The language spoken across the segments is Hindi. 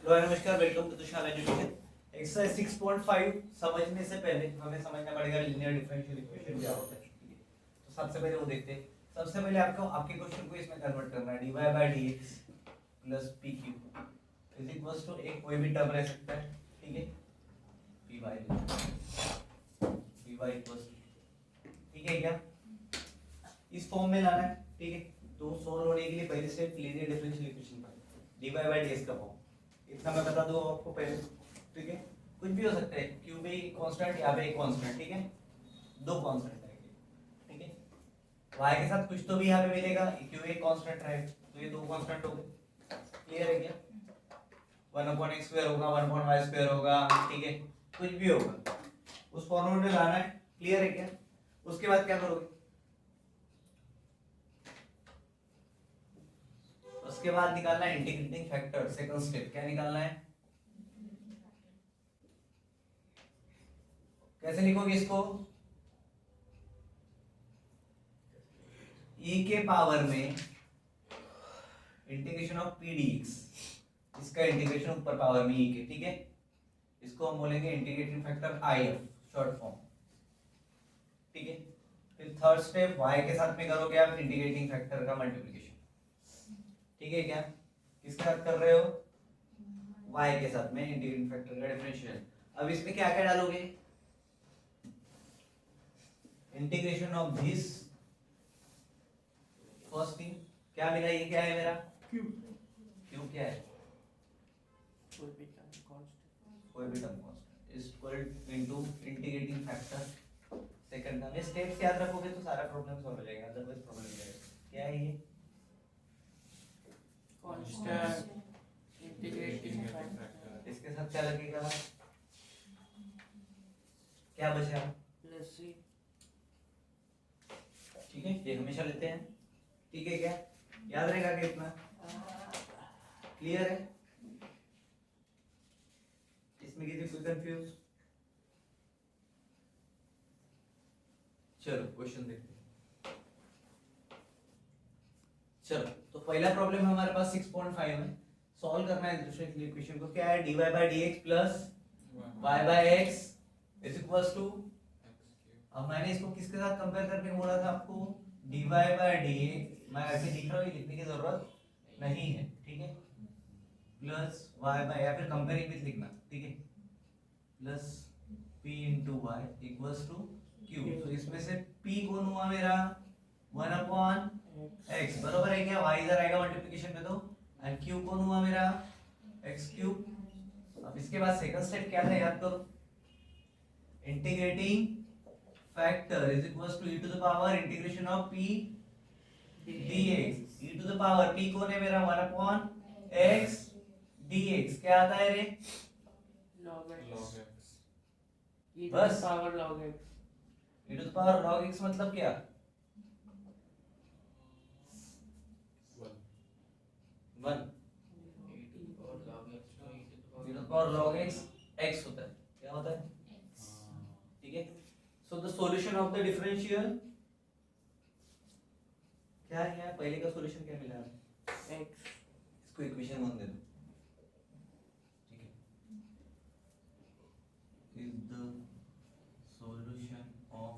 हेलो नमस्कार, welcome to Tushar Education. Exercise 6.5 समझने से पहले हमें समझना पड़ेगा लीनियर डिफरेंशियल इक्वेशन क्या होता है। ठीक है, तो सबसे पहले वो देखते हैं। सबसे पहले आपको आपके क्वेश्चन को इसमें कन्वर्ट करना है। dy by dx plus pq is equals to एक कोई भी टर्म रह सकता है। ठीक है, py इक्वल्स, ठीक है क्या, इस फॉर्म में लाना है। ठीक है, तो सॉल्व होने के लिए पहले स्टेप लीनियर डिफरेंशियल इक्वेशन का dy by dx का फॉर्म इतना मैं बता दूं आपको पहले। ठीक है, कुछ भी हो सकता है, क्यू में कांस्टेंट, यहाँ पे एक कांस्टेंट। ठीक है, दो कांस्टेंट रहेंगे। ठीक है, y के साथ कुछ तो भी यहाँ पे मिलेगा, क्यू एक कांस्टेंट रहेगा, तो ये दो कांस्टेंट हो गए। क्लियर है क्या? 1/x² होगा, 1/y² होगा। ठीक है, कुछ भी होगा, उस फॉर्मूले में लाना है। क्लियर है क्या? उसके बाद क्या करोगे? उसके बाद निकालना है इंटीग्रेटिंग फैक्टर। सेकंड स्टेप क्या निकालना है? कैसे लिखोगे इसको? e के पावर में इंटीग्रेशन ऑफ पी dx, इसका इंटीग्रेशन ऊपर पावर में e के। ठीक है, इसको हम बोलेंगे integrating factor if, short form. ठीक है, फिर थर्ड स्टेप y के साथ में करोगे आप इंटीग्रेटिंग फैक्टर का मल्टीप्लिकेशन। ठीक है क्या? किसके साथ कर रहे हो? y के साथ में इंटीग्रेटिंग फैक्टर का डिफरेंशियल। अब इसमें क्या क्या डालोगे? Integration of this first thing, क्या मिला? ये क्या है मेरा? क्यू। क्यू क्या है? कोई भी term constant is equal into integrating factor. Second term. ये स्टेप्स याद रखोगे तो सारा प्रॉब्लम सॉल्व हो जाएगा, अदरवाइज प्रॉब्लम हो जाएगा। क्या है ये? Constant integrating factor. इसके साथ क्या लगेगा? क्या बचा? प्लस सी। ठीक है, ये हमेशा लेते हैं। ठीक है क्या? याद रहेगा क्या इतना? क्लियर है? इसमें किसी कोई कंफ्यूज? चलो क्वेश्चन देखते हैं। चलो, तो पहला प्रॉब्लम हमारे पास 6.5 में सॉल्व करना है डिफरेंशियल इक्वेशन को। क्या है? dy by dx plus y by x is equals to. अब मैंने इसको किसके साथ कंपेयर करके बोला था आपको? dy by dx, मैं ऐसे लिख रहा हूँ, लिखने की जरूरत नहीं है। ठीक है, प्लस y by, या फिर कंपेयरिंग विद लिखना। ठीक है, plus p into Y equals to q। तो इसमें से p कौन हुआ मेरा? 1/x, बरोबर है क्या? y इधर आएगा मल्टीप्लिकेशन में, तो एंड q कौन हुआ मेरा? x³। अब इसके बाद सेकंड स्टेप क्या था याद करो? Integrating factor is equals to e to the power integration of p dx। e to the power p कौन है मेरा? 1/x dx। क्या आता है रे? log x e to बस the power log x e to the power log x मतलब क्या? 1 e to the power log x x होता है। क्या होता है? ठीक है, so the solution of the differential क्या है? पहले का सॉल्यूशन क्या मिला? x इसको इक्वेशन 1 दे दो। ठीक है, इज द सॉल्यूशन ऑफ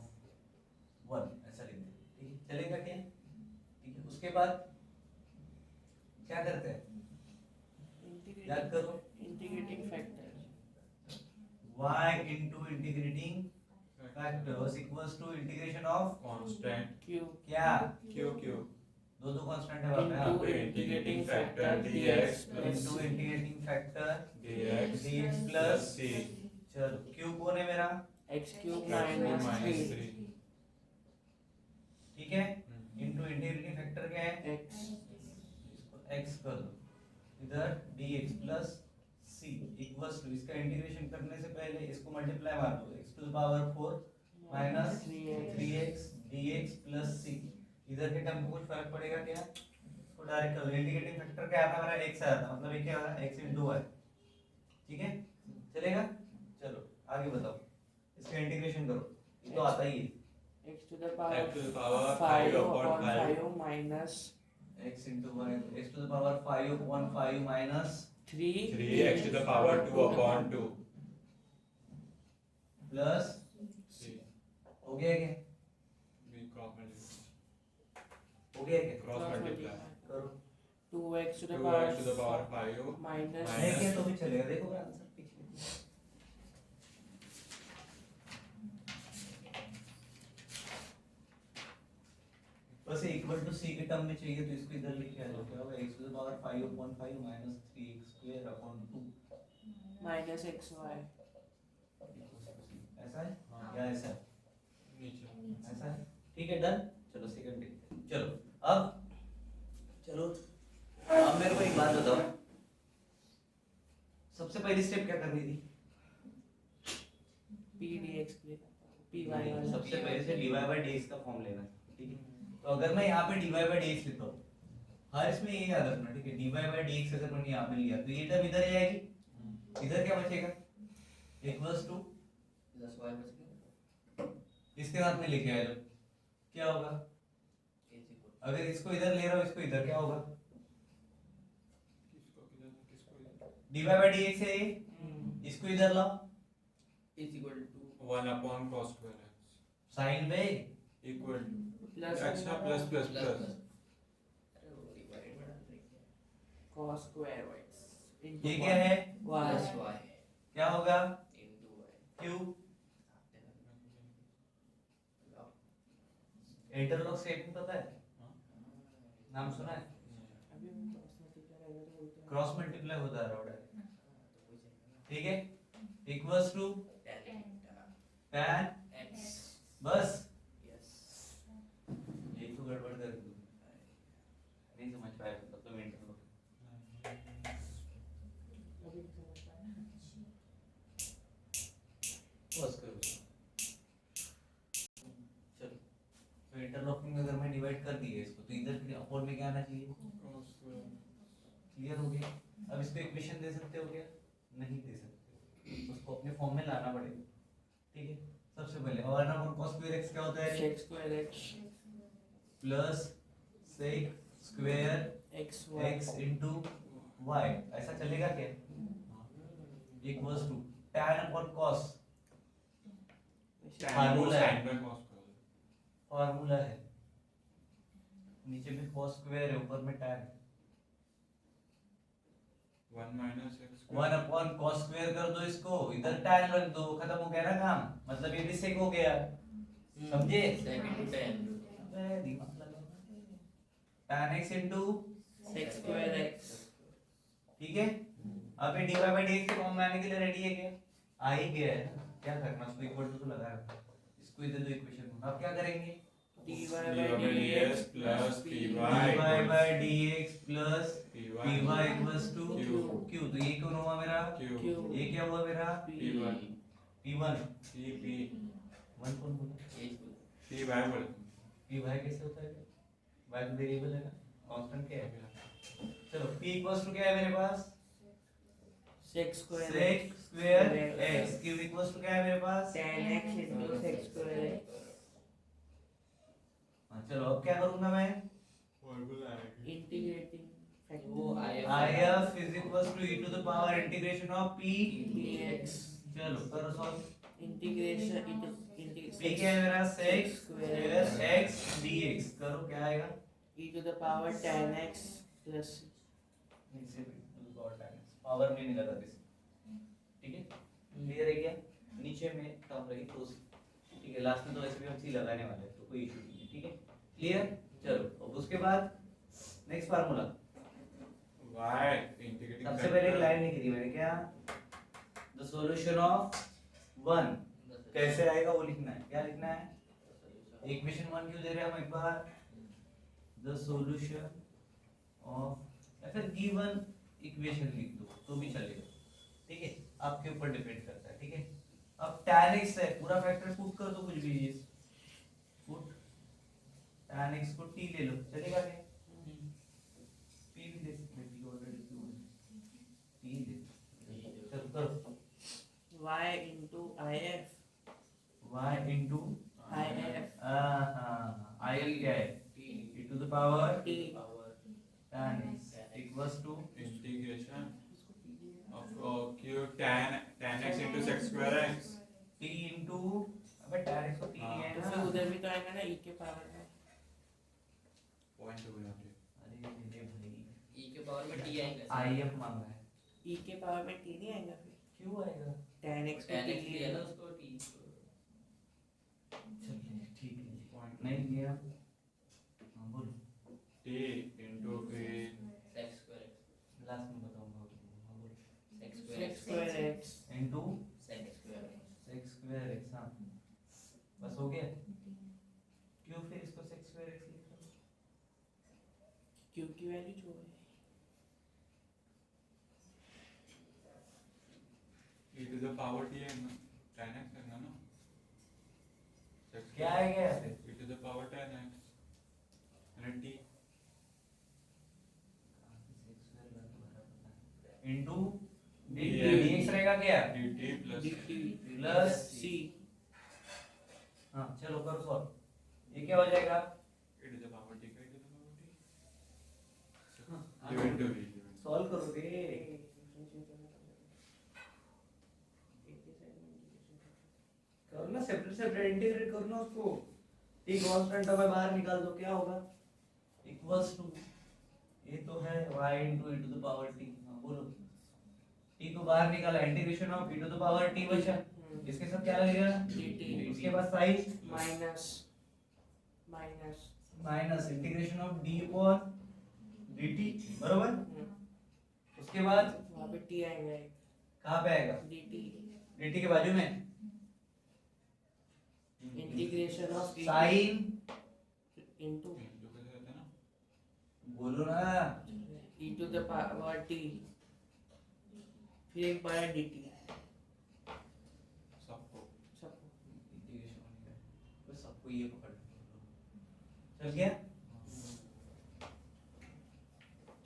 1, ऐसा लिख दे। ठीक है, चलेगा क्या? ठीक है, उसके बाद क्या करते हैं? याद करो, integrating factor y into integrating factors equals to integration of constant q क्या? q दो दो कांस्टेंट है वहां into पे। integrating factor dx into integrating factor dx plus c चलो q कौन है मेरा? x cube minus minus 3 3 ठीक है, इनटू इंटीग्रेटिंग फैक्टर क्या है? x इसको x कर दो, इधर dx plus c equals to, इसका इंटीग्रेशन करने से पहले इसको मल्टीप्लाई मार दो, x to the power 4 minus 3x dx plus c। इधर के टर्म को कुछ फर्क पड़ेगा क्या? इसको डायरेक्ट कर दो। इंटीग्रेटिंग फैक्टर क्या आता है मेरा? x आया था, मतलब ये क्या होगा? x into y। ठीक है, चलेगा? चलो आगे बताओ, इसका इंटीग्रेशन करो, ये तो आता ही है। x to the power x to the power 5 5 upon upon 5 5 minus x into y, x to the power 5 upon 5 minus 3x to the power 2 upon 2. Plus हो गया क्या? We cross multiply. हो गया क्या? Cross multiply. करो 2x to the 2x to the power power 5. minus नहीं किया तो भी चलेगा। देखो आंसर पीछे बस इक्वल टू सी के टर्म में चाहिए तो इसको इधर लिख के आ जाओ। क्या होगा x to the power 5 upon 5 minus 3x square upon 2 minus xy. ऐसा है हाँ। या ऐसा है? नीचे ऐसा है। ठीक है डन। चलो सेकंड देखते हैं। चलो अब मेरे को एक बात बताओ, सबसे पहली स्टेप क्या करनी थी? p dx p y नहीं, वाला सबसे पहले से dy by dx का फॉर्म लेना है। ठीक है, तो अगर मैं यहाँ पे dy by dx लेता हूँ, हर इसमें ये याद रखना। ठीक है, dy by dx अगर मैंने यहाँ पे लिया तो ये टर्म इधर जाएगी, इधर क्या बचेगा? इक्वल्स टू प्लस y बच गया इसके साथ में लेके आया क्या होगा? अगर इसको इधर ले रहा हूँ, इसको इधर, क्या होगा? dy by dx है ये, इसको इधर लाओ, is equal to 1 upon cos square x sine में equal to plus अच्छा plus plus प्लस plus अरे वो डिवाइड बना देंगे cos square x ये क्या है? प्लस y y क्या होगा? into y Q interlock statement पता है? नाम सुना है? अभी मैं क्रॉस मल्टीप्लाई करेंगे तो बोलते हैं क्रॉस मल्टीप्लाई होता है रोड। ठीक है, इक्वल्स टू tan x बस yes यही तो गड़बड़ कर दी नहीं समझ पाए तब तो इंटरलॉक। अभी नहीं समझ पाया बस करो। चलो तो इंटरलॉकिंग में अगर मैं डिवाइड कर दिए इसको तो इधर फिर अपोन में क्या आना चाहिए? cos square क्लियर हो गया? अब इसको इक्वेशन दे सकते हो क्या? नहीं दे सकते, उसको अपने फॉर्म में लाना पड़ेगा। ठीक है, सबसे पहले और ना cos स्क्वायर x क्या होता है? sec square x plus sec square x y x into y ऐसा चलेगा क्या? Equals to tan upon cos formula है, sin by cos square formula है, नीचे में cos स्क्वायर है, ऊपर में tan। 1 minus x 1 upon cos square कर दो, इसको इधर tan रख दो, खत्म हो गया ना काम। मतलब ये भी sec हो गया, समझे? sec into tan अबे दिमाग लगाओ। tan x into sec square x ठीक है, अब ये dy by dx के फॉर्म में आने के लिए रेडी है क्या? आ ही गया है, क्या करना? उसको इक्वल टू तो लगा रखा, इसको इधर दो इक्वेशन में। अब क्या करेंगे? dy dy by by dx dx plus py dy by dx plus py py equals to Q. q। तो ये कौन हुआ मेरा? q q ये क्या हुआ मेरा? p1 p1 p 1 कौन बोला? p y बोल p y कैसे होता है? y तो वेरिएबल है ना, कांस्टेंट क्या है? चलो p इक्वल्स टू क्या है मेरे पास? sec square sec square x। q equals to क्या है मेरे पास? tan x into sec square x हाँ, चलो अब क्या करूंगा मैं? फॉर्मूला है integrating वो factor if is equals to e to the power integration of p dx चलो करो सॉल्व। integration into p क्या है मेरा? sec square x dx। करो क्या आएगा? e to the power tan x plus power में नहीं लगा किसी। ठीक है, क्लियर है क्या? नीचे में टर्म रही तो ठीक है, लास्ट में तो वैसे भी हम सी लगाने वाले हैं तो कोई इशू नहीं है। ठीक है, क्लियर? चलो अब उसके बाद नेक्स्ट फार्मूला। y integrating सबसे पहले एक लाइन लिखी थी मैंने, क्या? द सॉल्यूशन ऑफ 1 कैसे आएगा वो लिखना है। क्या लिखना है? इक्वेशन 1 क्यों दे रहे हैं हम एक बार? द सॉल्यूशन ऑफ या फिर गिवन इक्वेशन लिख दो तो भी चलेगा। ठीक है, आपके ऊपर डिपेंड करता है। ठीक है, अब tan x है, पूरा फैक्टर पुट कर दो, कुछ भी पुट tan x को t ले लो, चलेगा क्या? p भी दे सकते हैं, p ऑलरेडी t दे। चलो करो y into if y into if हाँ il क्या है? e to the power t tan x equals to integration आएगा आई एफ मांग रहा है, e के पावर में t नहीं आएगा फिर क्यों आएगा? tan x को 10x t लिया ना लिया उसको t चलिए ठीक है, Point. नहीं लिया। हाँ बोलो, T into a sec square x last में बताऊंगा। हाँ बोलो, sec sec square square x x into sec square x sex square x. हाँ बस हो गया। क्यों फिर इसको सेक्स स्क्वायर एक्स लिख रहे हो? q की वैल्यू जो है e to the power t है ना, tan x है ना, क्या आएगा यहाँ पे? e to the power tan x and t into Yes. dx रहेगा क्या? dt plus dt plus c हाँ चलो करो सॉल्व। ये क्या हो जाएगा? e to the power t का e to the power t हाँ, u into v सॉल्व करोगे? करो ना, सेपरेट सेपरेट इंटीग्रेट करो ना उसको। t कांस्टेंट है, बाहर निकाल दो, क्या होगा? इक्वल्स टू, ये तो है y into e to the power t। हाँ बोलो, t को बाहर निकाला, integration of e to the power t बचा। इसके साथ क्या लगेगा? dt इसके बाद sign minus minus minus integration of d upon dt, बरोबर। उसके बाद वहाँ पे t आएगा एक कहाँ पे आएगा? dt dt के बाजू में integration of sine, into into कैसे रहता है ना, बोलो ना। e to the power t फिर एक बड़ा dt सबको सबको इंटीग्रेशन होने का बस सबको ये पकड़ चल गया,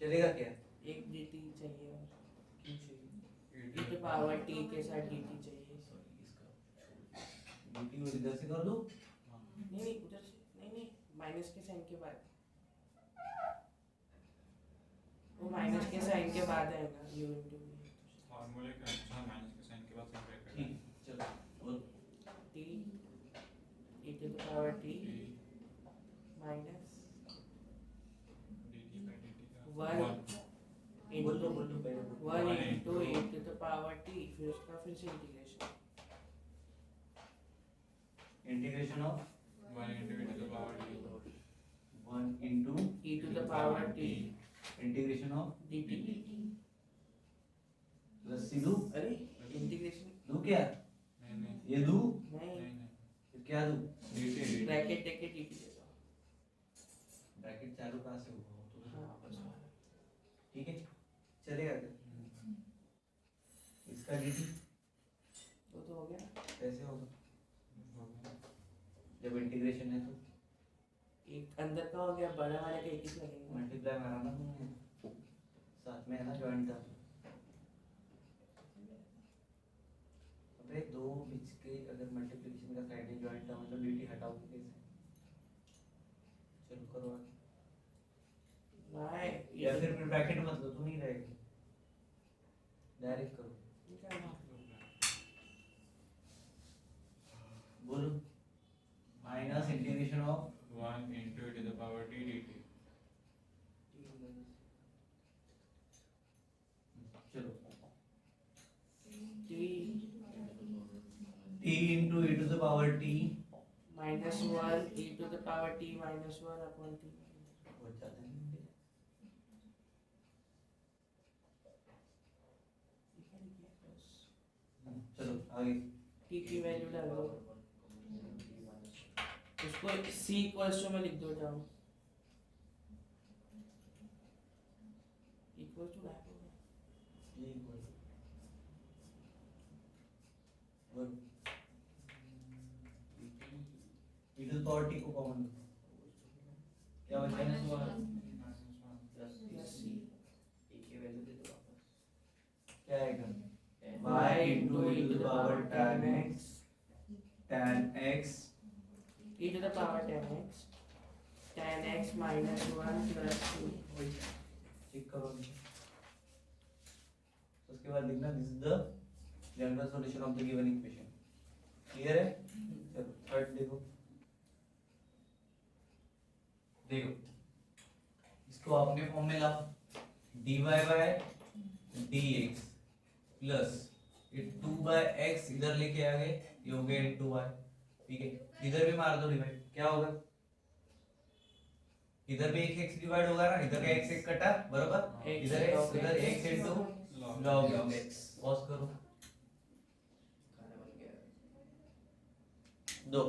चलेगा क्या? एक dt चाहिए और क्यों चाहिए? e to power t के साथ dt चाहिए सॉरी, इसका dt को इधर से कर दो। नहीं नहीं उधर से नहीं नहीं माइनस के साइन के बाद वो माइनस के साइन के बाद आएगा u into v फॉर्मूले का अच्छा माइनस के साइन के बाद सब ब्रैकेट ठीक, चलो बोल। t e to the power t t minus dt by dt का One. 1 बोल दो पहले बोल। 1 into e to the power t फिर उसका फिर से integration integration of 1 into e to the power t 1 into e to the power t integration of dt plus C दू। अरे इंटीग्रेशन दू क्या? नहीं नहीं ये दू, नहीं नहीं नहीं फिर क्या दू? dt ब्रैकेट देके dt दे दो ब्रैकेट चालू कहाँ से होगा? हाँ बस ठीक है, चलेगा क्या? इसका dt वो तो हो गया कैसे होगा? जब इंटीग्रेशन है तो एक अंदर का हो गया बड़ा वाले का एक ही लगेगा मल्टीप्लाई मारा ना तुमने, साथ में है ना जॉइंट था। अबे दो बीच के अगर मल्टीप्लिकेशन का साइड जॉइंट था मतलब dt हटाओगे कैसे? चलो करो आगे। वाई या फिर ब्रैकेट मत लो तो नहीं रहेगा, डायरेक्ट करो। बोलो, minus integration of 1 into e to the power t dt चलो t t into e to the power t minus 1 e to the power t minus 1 upon t बहुत ज्यादा नहीं होंगे। चलो आगे। t की वैल्यू डाल दो उसको c इक्वल्स टू में लिख दो जाओ इक्वल टू रैप होगा ये इक्वल और e to the power t को कॉमन क्या बचा है? प्लस c t की वैल्यू दे दो वापस क्या आएगा? y into e to the power tan x tan x e to the power tan x minus 1 plus 2 check करो। उसके बाद लिखना this is the general solution of the given equation. Clear है? चलो थर्ड देखो, देखो इसको अपने फॉर्म में लाओ। dy बाय dx प्लस ये 2 बाय x इधर लेके आ गए, ये हो गया 2y, ठीक है। इधर भी मार दो डिवाइड, क्या होगा, इधर भी एक x डिवाइड होगा ना, इधर का x एक कटा बराबर, इधर x उधर x into log x। Pause करो, दो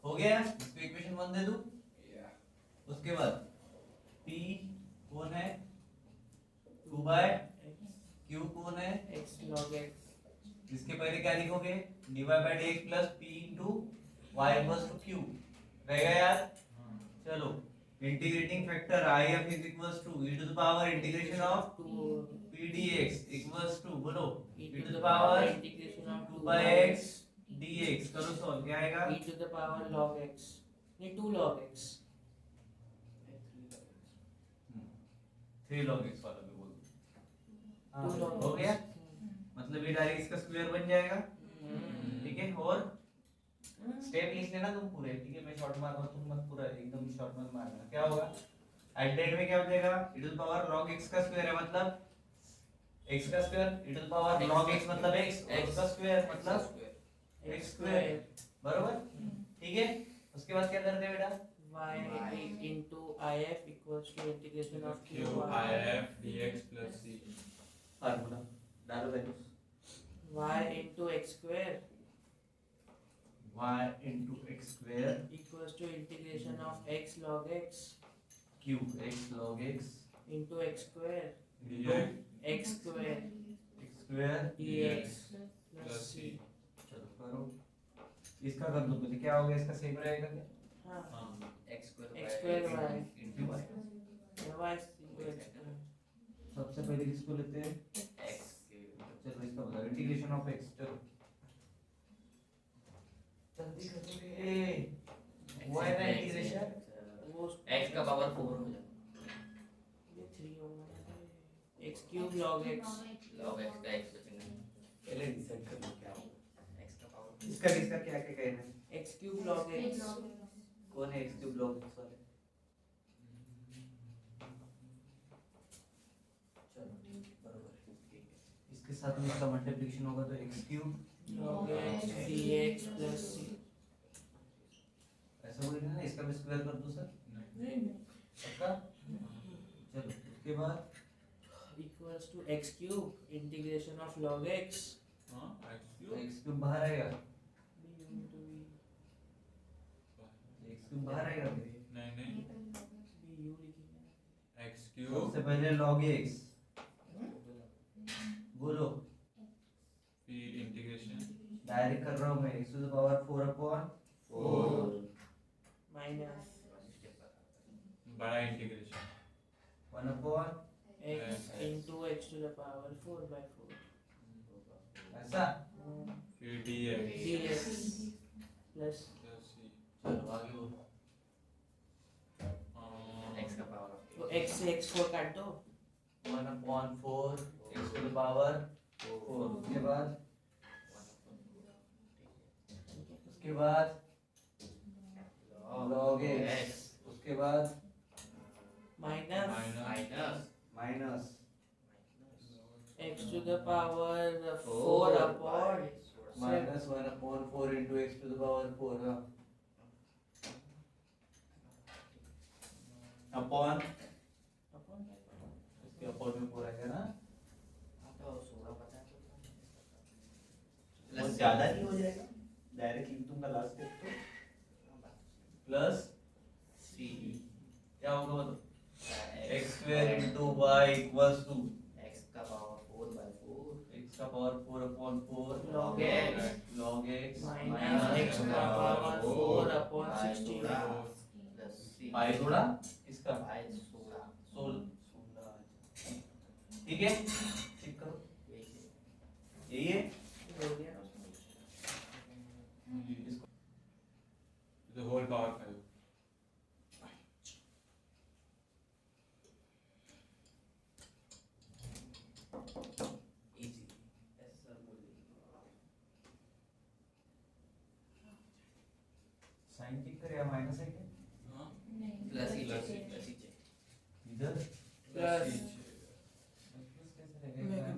हो गया, इसको इक्वेशन 1 दे दूं। उसके बाद p कौन है 2 बाय q कौन है x log x, इसके पहले क्या लिखोगे, dy by dx plus p into y equals to q रहेगा यार। चलो integrating factor if is equals to e to the power integration of 2 p dx equals to बोलो e e to the power integration of 2 by x dx करो सॉल्व, क्या आएगा e to the power log x, नहीं 2 log x, 3 log x वाला भी बोल दो। 2 log हो x। गया, मतलब ये डायरेक्ट इसका स्क्वायर बन जाएगा, ठीक है। और स्टेप लिख लेना तुम पूरे, ठीक है, मैं शॉर्ट मार रहा हूं, तुम मत पूरा एकदम शॉर्ट मत मारना। क्या होगा एट द एंड में, क्या हो जाएगा e to the power log x का स्क्वायर है मतलब x का square, e to the power log x मतलब x, और उसका स्क्वायर मतलब x स्क्वायर, बराबर, ठीक है। उसके बाद क्या करते हैं बेटा, y into if equals to integration of q q if dx plus c। Formula डालो values, y into x square y into x square equals to integration of x log x cube x log x into x square dx x square x square dx plus plus c। c। चलो करो, इसका कर दो, मुझे क्या होगा, इसका सेम रहेगा क्या, हाँ हाँ x square x square y into y y is into x square। सबसे पहले किसको लेते हैं, x cube चलो इसका बताओ इंटीग्रेशन ऑफ x, चलो जल्दी करो रे, y का इंटीग्रेशन वो x का पावर 4 हो जाएगा, ये 3 होगा, x cube log x log x का x बचेगा, पहले डिसाइड कर लो क्या होगा, x का पावर इसका किसका क्या क्या कहना है, x cube log x कौन है x क्यूब log x वाले, चलो ठीक है बराबर है, ठीक है। इसके साथ में इसका मल्टीप्लिकेशन होगा तो x cube log x dx plus c। ऐसा बोलेंगे ना, इसका भी स्क्वायर कर दो सर, नहीं पक्का। चलो उसके बाद equals to x cube integration of log x हाँ x तो cube x क्यूब बाहर आएगा, b into v x cube बाहर आएगा, नहीं नहीं b u लिखेंगे x cube सबसे पहले log x बोलो, p इंटीग्रेशन डायरेक्ट कर रहा हूँ मैं, x to the power 4 upon 4 minus बड़ा integration 1 upon x into x to the power 4 by 4 ऐसा। फिर dx dx plus plus c। चलो आगे बोलो, x का पावर तो x से x4 काट दो 1 upon 4 x to the power 4, उसके बाद log x, उसके बाद minus minus minus x to the power 4 upon minus 1 upon 4 into x to the power 4, हाँ अपॉन इसके अपॉन में 4 आएगा ना, तो 16 पता है बहुत ज्यादा नहीं हो जाएगा, डायरेक्ट लिख दूंगा लास्ट स्टेप तो प्लस c क्या होगा बताओ, x square into y equals to x का पावर 4 by 4 x का power 4 upon 4 log x log x minus x का power 4 upon 16 plus c पाई थोड़ा इसका by 16 16, ठीक है, चेक करो यही है, हो गया इसको the whole power 5। easy ऐसा बोल साइन चेक कर या माइनस है क्या हाँ प्लस ही Plus प्लस ही इधर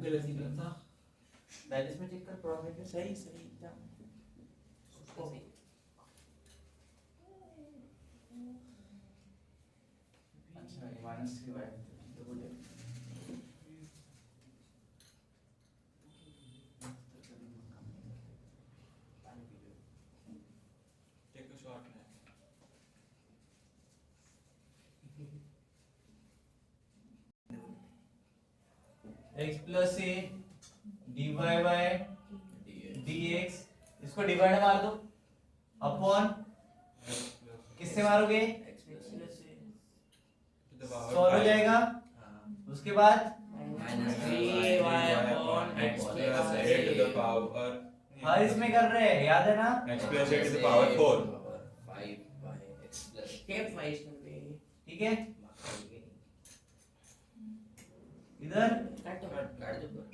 पहले सीखा था। पहले इसमें चेक कर प्रॉफिट है सही सही एकदम उसको सही अच्छा ये -3 तो बोले टेक अ शॉट ना। x plus A dy by dx इसको डिवाइड मार दो अपॉन किससे मारोगे x plus to the power solve हो 5 जाएगा हाँ उसके बाद minus y upon x x plus plus a to the a power हर इसमें कर रहे हैं याद है ना x plus a to the power 4 5 by x plus step wise कर दे ठीक है इधर काटो काट दो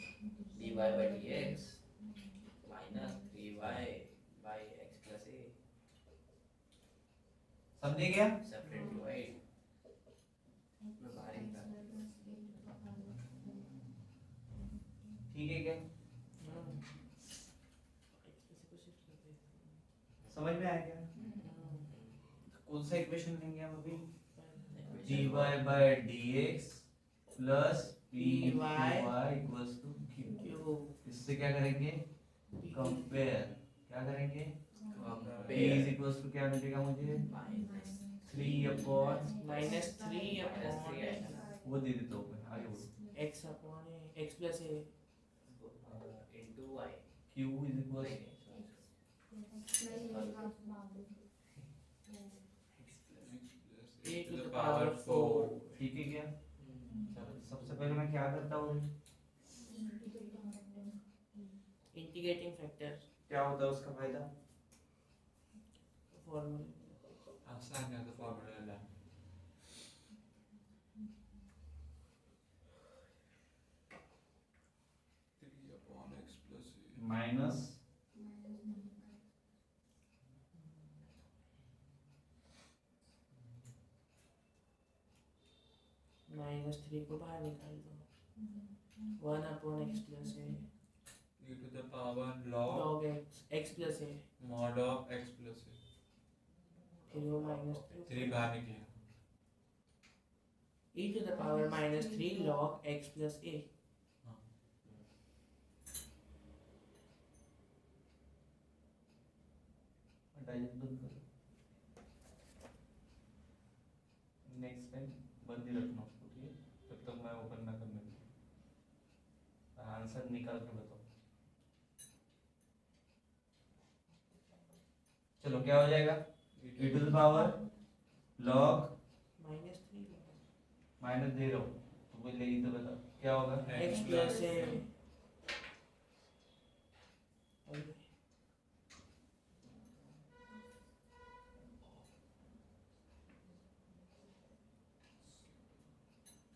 dy by dx minus 3y by x plus a समझे क्या separate divide मैं बाहर ही था ठीक है क्या हम्म। किसी को शिफ्ट कर दे समझ में आया क्या कौन सा इक्वेशन लेंगे हम अभी dy by dx plus py equals to q क्यों इससे क्या करेंगे कंपेयर क्या करेंगे p compare is equals to क्या मिलेगा मुझे minus 3 अपॉन -3 minus 3 अपॉन आएगा वो दे देता हूँ मैं आगे बोलो x upon x plus a into y q is equals a to the power 4 ठीक है क्या चलो सबसे पहले मैं क्या करता हूँ इंटीग्रेटिंग फैक्टर क्या होता है उसका फायदा फॉर्मूला आसान है तो फॉर्मूला ला 3 upon x plus a minus -3 को बाहर निकाल दो 1 upon x plus a e to the power log log x plus a mod of x plus a फिर वो -3 3 बाहर निकलेगा e to the power -3 log x plus a next time बंद ही रखना उसको ठीक है जब तक मैं ओपन ना करने दूं आंसर निकाल के बताओ चलो क्या हो जाएगा e to the power log -3 minus दे रहा हूँ तो बोल लेगी तो बता क्या होगा x प्लस a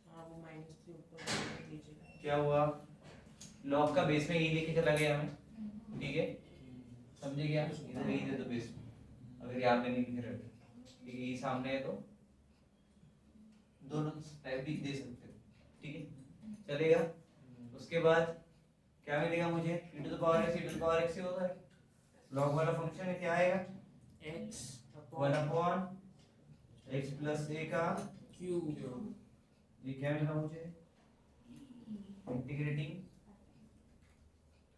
हाँ वो -3 ऊपर लीजिए क्या हुआ लॉग का बेस में e लेके चला गया मैं ठीक है समझे क्या इधर e दे दो बेस में अगर यहाँ पे नहीं लिख रहे ठीक है e सामने है तो दोनों टाइप भी दे सकते हो ठीक है चलेगा उसके बाद क्या मिलेगा मुझे e to the power x e to the power x ही होता है लॉग वाला फंक्शन है क्या आएगा x 1 upon x plus a का q ये क्या मिला मुझे इंटीग्रेटिंग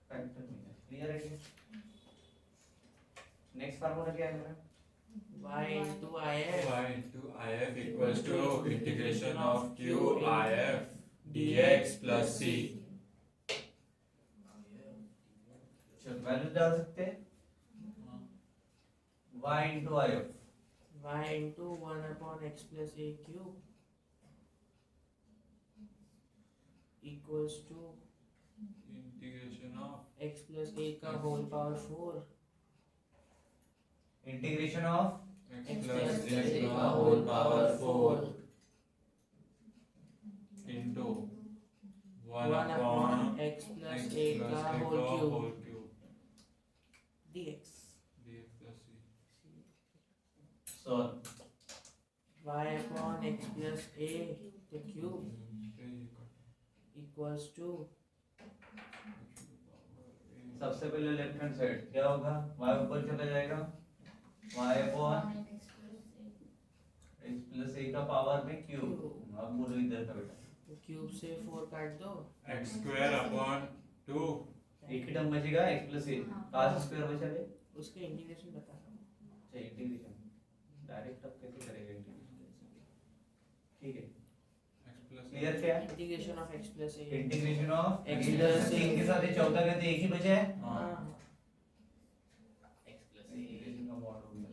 फैक्टर मिला क्लियर है नेक्स्ट फार्मूला क्या है मेरा y into if y into if equals to integration of q if dx plus c चलो वैल्यू डाल सकते हैं y into if y into 1 upon x plus a cube equals to integration of x plus a का whole power 4 integration of x x plus plus a a का का whole whole power power 4 into 1 upon x x plus plus a a का का whole cube whole cube dx dx plus c solve y upon x plus a the cube equals to सबसे पहले लेफ्ट हैंड साइड क्या होगा, y ऊपर चला जाएगा, y upon x plus a का पावर में क्यूब। अब बोलो इधर का बेटा, तो क्यूब से 4 काट दो, x square upon 2 एक ही टर्म बचेगा x plus a, cos square बचा बे। उसके इंटीग्रेशन बता रहा हूँ। अच्छा इंटीग्रेशन डायरेक्ट अब कैसे करेगा इंटीग्रेशन, ठीक है x plus क्लियर क्या है, integration of x plus a। Integration of X x plus plus a। 3 के साथ ये 14 का तो एक ही बचा है, हाँ x plus a इंटीग्रेशन का मॉड हो गया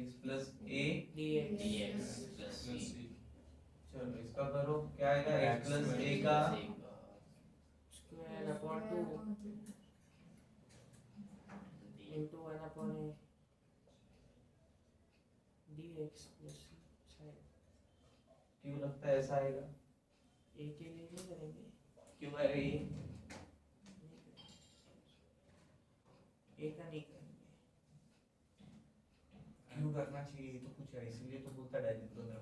x plus a, dx dx plus plus c c चलो इसका करो क्या आएगा, x प्लस a का square upon 2 into 1 upon a dx plus c शायद क्यों लगता है ऐसा आएगा, a के लिए नहीं करेंगे, क्यों आएगा ये, नहीं करेंगे, a का नहीं करेंगे। क्यों करना चाहिए, ये तो कुछ है इसीलिए तो बोलता डायरेक्ट तो मेरा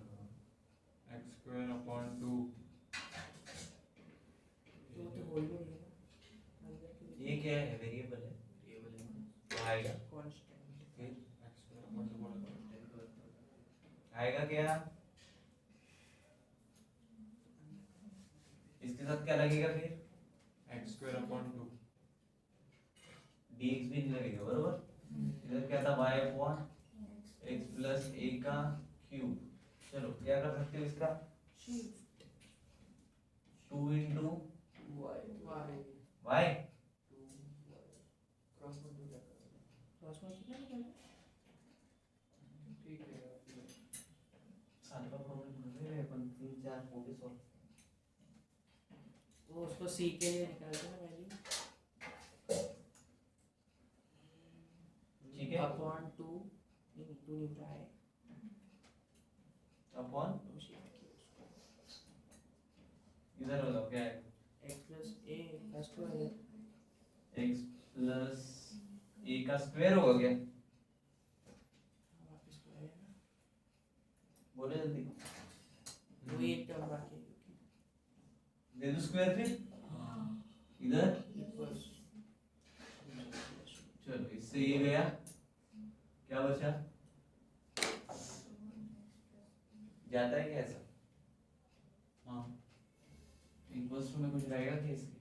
x square upon 2 तो होल में नहीं है अंदर के लिए ये क्या है, वेरिएबल है, तो आएगा कांस्टेंट। फिर x square upon 2 बोला आएगा क्या, इसके साथ क्या लगेगा फिर, x square upon 2 dx भी नहीं लगेगा बरोबर, इधर क्या था y upon x plus a का क्यूब। चलो क्या कर सकते हो इसका, shift 2 into y y, cross में कितना निकला, ठीक है साल का प्रॉब्लम कर रहे हैं अपन 3-4 होगे सॉल्व, वो उसको c के लिए निकालते ना वैल्यू, ठीक है अपॉन 2 नहीं 2 नहीं उठाए अपॉन तो शिफ्ट किया उसको इधर लगाओ क्या है, x प्लस a का स्क्वायर x प्लस a का स्क्वायर होगा क्या, वापस तो आएगा बोले जल्दी, वो एक टर्म बाकी है क्योंकि दे दो स्क्वायर फिर हाँ इधर, इक्वल्स चलो इससे ये गया, क्या बचा, जाता है क्या ऐसा, हाँ इक्वल्स टू में कुछ रहेगा क्या इसके,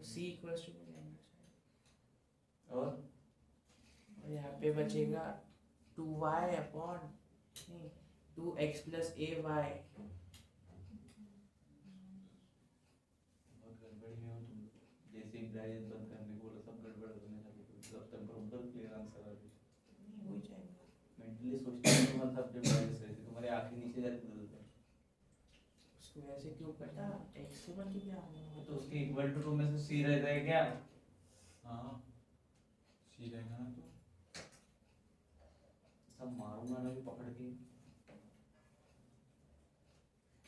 c इक्वल्स टू में जाएगा शायद, और और यहाँ पे बचेगा 2y अपॉन नहीं 2x प्लस a y, बहुत गड़बड़ी में हो तुम, जैसे ही ब्राइज बंद करने को बोला सब गड़बड़ होने लगी, सब तक बराबर क्लियर आंसर आ गया, हो ही जाएगा। मेंटली सोचते हैं तुम्हारा सब्जेक्ट ब्राइज रहते तुम्हारे आंखें नीचे जाती बदलते हैं, उसको ऐसे क्यों कटा, x से मल्टीप्लाई होगा तो उसके इक्वल टू 2 में से c रहता है क्या, हाँ c रहेगा ना तो सब मारूंगा ना भी पकड़ के,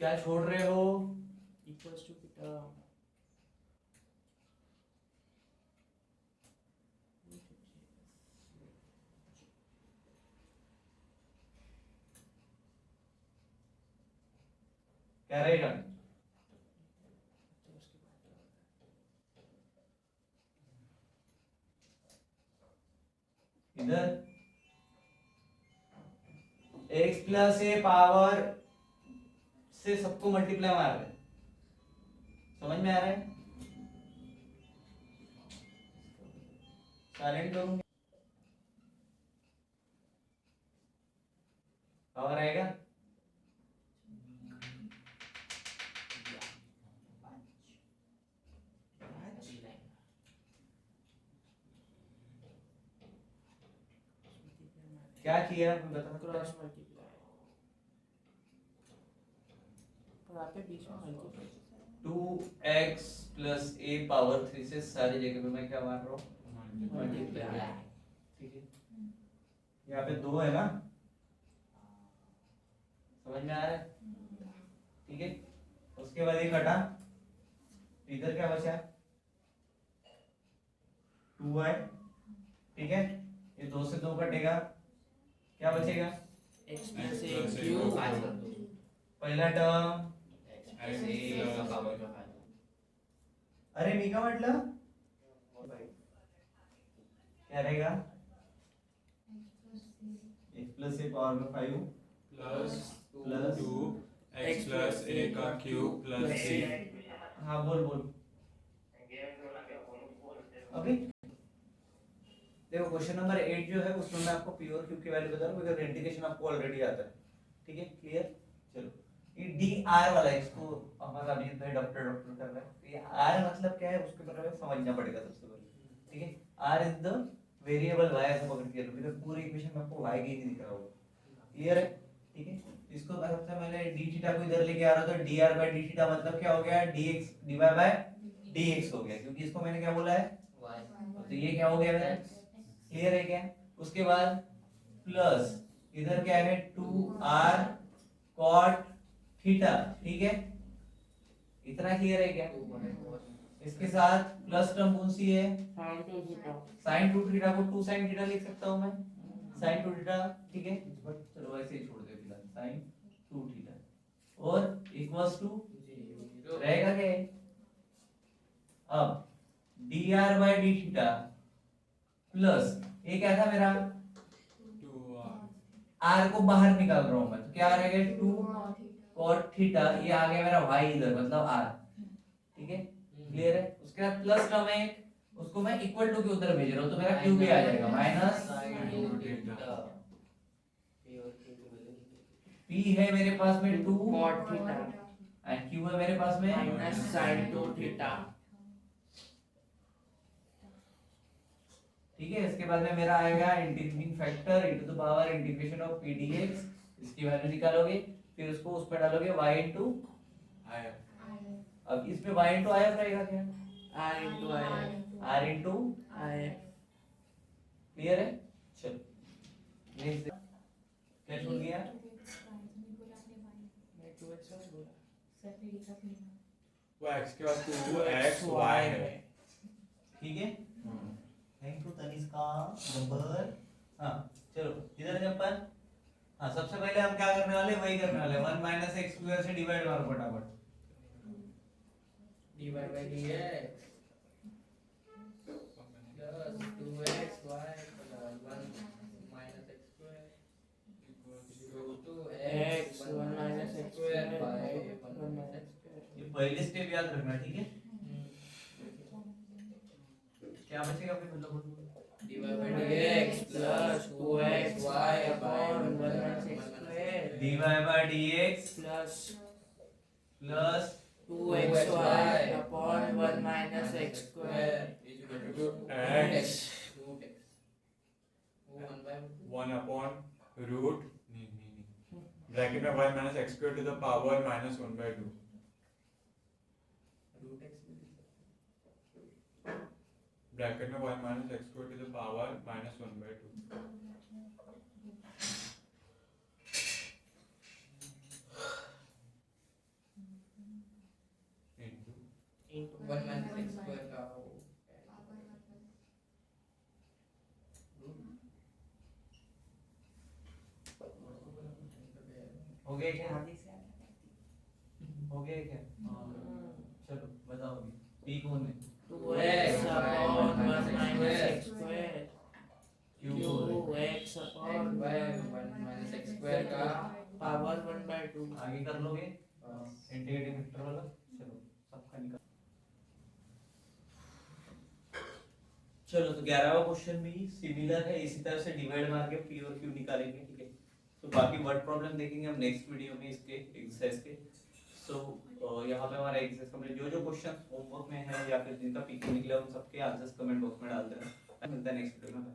क्या छोड़ रहे हो, इक्वल्स टू की टर्म क्या रहेगा, तो उसके बाद इधर x प्लस a पावर से सबको मल्टीप्लाई मार रहे हैं, समझ में आ रहा है, साइलेंट करूंगी, पावर आएगा, क्या किया मैं बता क्रॉस मल्टीप्लाई और यहाँ पे बीच में multiply 2x plus a power 3 से सारी जगह पे मैं क्या मार रहा हूँ, मल्टीप्लाई ठीक है, यहाँ पे 2 है ना, समझ में आ रहा है, ठीक है, उसके बाद ये कटा, इधर क्या बचा 2y, ठीक है, ये 2 से 2 कटेगा, क्या बचेगा, x plus a plus a cube पहिला टर्म, अरे मी का म्हटलं क्या रहेगा x प्लस a पावर में 5 plus plus 2 x plus a का क्यूब प्लस c। हाँ बोल बोल अभी देखो क्वेश्चन नंबर 8 जो है उसमें मैं आपको पी और क्यू की वैल्यू बता रहा हूँ बिकॉज़ इंटीग्रेशन आपको ऑलरेडी आता है। ठीक है क्लियर। चलो ये डी आर वाला है, इसको हमारा अभी भाई डॉक्टर कर रहा है। ये आर मतलब क्या है उसके बारे में समझना पड़ेगा सबसे पहले। ठीक है R is the variable y ऐसा पकड़ के लो बिकॉज़ पूरी इक्वेशन में आपको y ही नहीं दिख रहा होगा। क्लियर है। ठीक है इसको सबसे पहले d थीटा को इधर लेके आ रहा था dr बाय d थीटा मतलब क्या हो गया dx dy बाय dx हो गया क्योंकि इसको मैंने क्या बोला है y तो ये क्या हो गया मेरा क्लियर है क्या। उसके बाद प्लस इधर क्या है 2r cot थीटा। ठीक है इतना क्लियर है क्या। 2 इसके साथ प्लस टर्म कौन सी है sin 2 sin 2 थीटा थीटा को 2 sin थीटा लिख सकता हूं मैं sin 2 थीटा। ठीक है बट चलो ऐसे ही छोड़ दे फिलहाल sin 2 थीटा और इक्वल्स टू 0 रहेगा क्या ये? अब dr by d theta plus ये क्या था मेरा 2r r को बाहर निकाल रहा हूं मैं तो क्या रहेगा 2 cot थीटा ये आ गया मेरा y इधर मतलब r। ठीक है क्लियर है। उसके बाद प्लस टर्म है उसको मैं इक्वल टू के उधर भेज रहा हूं तो मेरा क्यू भी आ जाएगा माइनस sin 2 थीटा p और q की वैल्यू p है मेरे पास में 2 cot थीटा एंड q है मेरे पास में माइनस sin 2 थीटा। ठीक है इसके बाद में मेरा आएगा integrating factor e to the power integration of p dx इसकी वैल्यू निकालोगे फिर उसको उस पर डालोगे y इनटू आया अब इसमें y इनटू if रहेगा क्या r into i r into i clear है। चलो नेक्स्ट क्या छोड़ गया मैं 2x और बोला वो x के बाद 2x y है। ठीक है थैंक यू तनिष्का नंबर। हाँ चलो इधर जंपर। हाँ सबसे पहले हम क्या करने वाले वही करने वाले 1 माइनस एक्स स्क्वायर से डिवाइड मारो फटाफट dy by dx plus 2x y plus 1 minus x square equals to x 1 minus x square square by by 1 1 minus minus x square। ये पहले स्टेप याद रखना। ठीक है क्या बचेगा फिर मतलब dy by dx dx plus 2x y upon 1 minus x square dy by dx plus plus 2xy upon 1 minus x square is equal to x root x 1 by 1 upon root नहीं ब्रैकेट में 1 minus x square to the power minus 1 by 2 root x भी लिख सकते हैं। ब्रैकेट में 1 minus x square to the power minus 1 by 2 into 1 minus x square का वो हो गया क्या हो गया क्या चलो बताओ अभी p कौन है 2x upon 1 minus x square q कौन है x upon 1 minus x square का power 1 by 2 आगे कर लोगे इंटीग्रेटिंग फैक्टर वाला। चलो सबका निकाल। चलो तो 11वां क्वेश्चन भी सिमिलर है इसी तरह से डिवाइड मार के p और q निकालेंगे। ठीक है तो बाकी वर्ड प्रॉब्लम देखेंगे हम नेक्स्ट वीडियो में इसके एक्सरसाइज के। सो यहाँ पे हमारा एक्सरसाइज कंप्लीट जो जो क्वेश्चन होमवर्क में है या फिर जिनका पीके निकला उन सबके आंसर्स कमेंट बॉक्स में डाल देना। मिलता है नेक्स्ट वीडियो में।